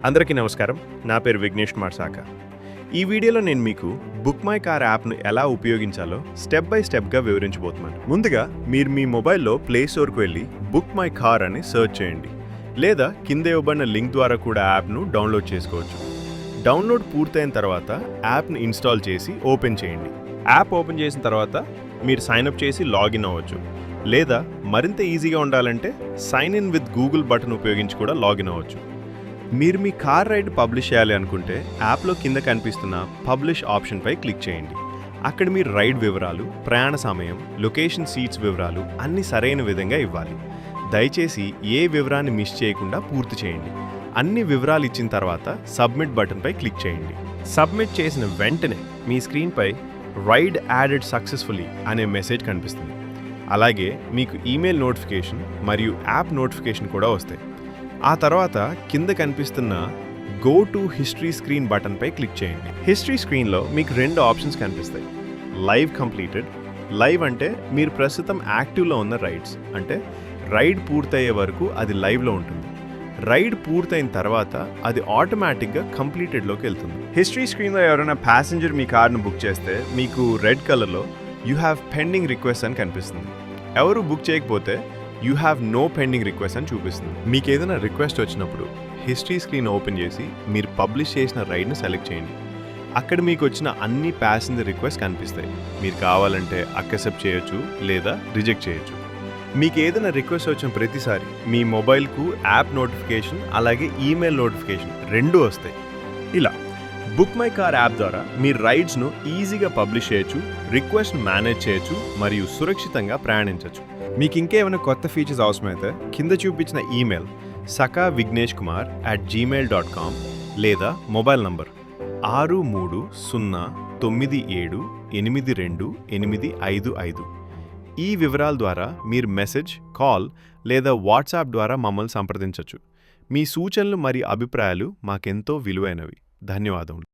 అందరికీ నమస్కారం. నా పేరు విఘ్నేష్ కుమార్ సాకా. ఈ వీడియోలో నేను మీకు బుక్ మై కార్ యాప్ను ఎలా ఉపయోగించాలో స్టెప్ బై స్టెప్గా వివరించబోతున్నాను. ముందుగా మీరు మీ మొబైల్లో ప్లే స్టోర్కి వెళ్ళి బుక్ మై కార్ అని సెర్చ్ చేయండి, లేదా కింద ఇవ్వబడిన లింక్ ద్వారా కూడా యాప్ను డౌన్లోడ్ చేసుకోవచ్చు. డౌన్లోడ్ పూర్తయిన తర్వాత యాప్ను ఇన్స్టాల్ చేసి ఓపెన్ చేయండి. యాప్ ఓపెన్ చేసిన తర్వాత మీరు సైన్అప్ చేసి లాగిన్ అవ్వచ్చు, లేదా మరింత ఈజీగా ఉండాలంటే sign in with Google button ఉపయోగించి కూడా లాగిన్ అవ్వచ్చు. మీరు మీ కార్ రైడ్ పబ్లిష్ చేయాలి అనుకుంటే యాప్లో కింద కనిపిస్తున్న పబ్లిష్ ఆప్షన్పై క్లిక్ చేయండి. అక్కడ మీరు రైడ్ వివరాలు, ప్రయాణ సమయం, లొకేషన్, సీట్స్ వివరాలు అన్నీ సరైన విధంగా ఇవ్వాలి. దయచేసి ఏ వివరాన్ని మిస్ చేయకుండా పూర్తి చేయండి. అన్ని వివరాలు ఇచ్చిన తర్వాత సబ్మిట్ బటన్పై క్లిక్ చేయండి. సబ్మిట్ చేసిన వెంటనే మీ స్క్రీన్పై రైడ్ యాడెడ్ సక్సెస్ఫుల్లీ అనే మెసేజ్ కనిపిస్తుంది. అలాగే మీకు ఈమెయిల్ నోటిఫికేషన్ మరియు యాప్ నోటిఫికేషన్ కూడా వస్తాయి. ఆ తర్వాత కింద కనిపిస్తున్న గో టు హిస్టరీ స్క్రీన్ బటన్పై క్లిక్ చేయండి. హిస్టరీ స్క్రీన్లో మీకు రెండు ఆప్షన్స్ కనిపిస్తాయి. Live completed. లైవ్ అంటే మీరు ప్రస్తుతం యాక్టివ్లో ఉన్న రైడ్స్, అంటే రైడ్ పూర్తయ్యే వరకు అది లైవ్లో ఉంటుంది. రైడ్ పూర్తయిన తర్వాత అది ఆటోమేటిక్గా కంప్లీటెడ్లోకి వెళ్తుంది. హిస్టరీ స్క్రీన్లో ఎవరైనా ప్యాసింజర్ మీ కార్ను బుక్ చేస్తే మీకు రెడ్ కలర్లో యూ హ్యావ్ పెండింగ్ రిక్వెస్ట్ అని కనిపిస్తుంది. ఎవరు బుక్ చేయకపోతే you have no pending request అని చూపిస్తుంది. మీకు ఏదైనా రిక్వెస్ట్ వచ్చినప్పుడు హిస్టరీ స్క్రీన్ ఓపెన్ చేసి మీరు పబ్లిష్ చేసిన రైడ్ని సెలెక్ట్ చేయండి. అక్కడ మీకు వచ్చిన అన్ని ప్యాసింజర్ రిక్వెస్ట్ కనిపిస్తాయి. మీరు కావాలంటే అక్సెప్ట్ చేయొచ్చు, లేదా రిజెక్ట్ చేయొచ్చు. మీకు ఏదైనా రిక్వెస్ట్ వచ్చిన ప్రతిసారి మీ మొబైల్కు యాప్ నోటిఫికేషన్ అలాగే ఈమెయిల్ నోటిఫికేషన్ రెండూ వస్తాయి. ఇలా బుక్ మై కార్ యాప్ ద్వారా మీ రైడ్స్ను ఈజీగా పబ్లిష్ చేయొచ్చు, రిక్వెస్ట్ మేనేజ్ చేయొచ్చు మరియు సురక్షితంగా ప్రయాణించవచ్చు. మీకు ఇంకేమైనా కొత్త ఫీచర్స్ అవసరమైతే కింద చూపించిన ఈమెయిల్ sakavigneshkumar@gmail.com లేదా మొబైల్ నంబర్ 6309782825 ఈ వివరాల ద్వారా మీరు మెసేజ్, కాల్ లేదా వాట్సాప్ ద్వారా మమ్మల్ని సంప్రదించవచ్చు. మీ సూచనలు మరియు అభిప్రాయాలు మాకెంతో విలువైనవి. ధన్యవాదములు.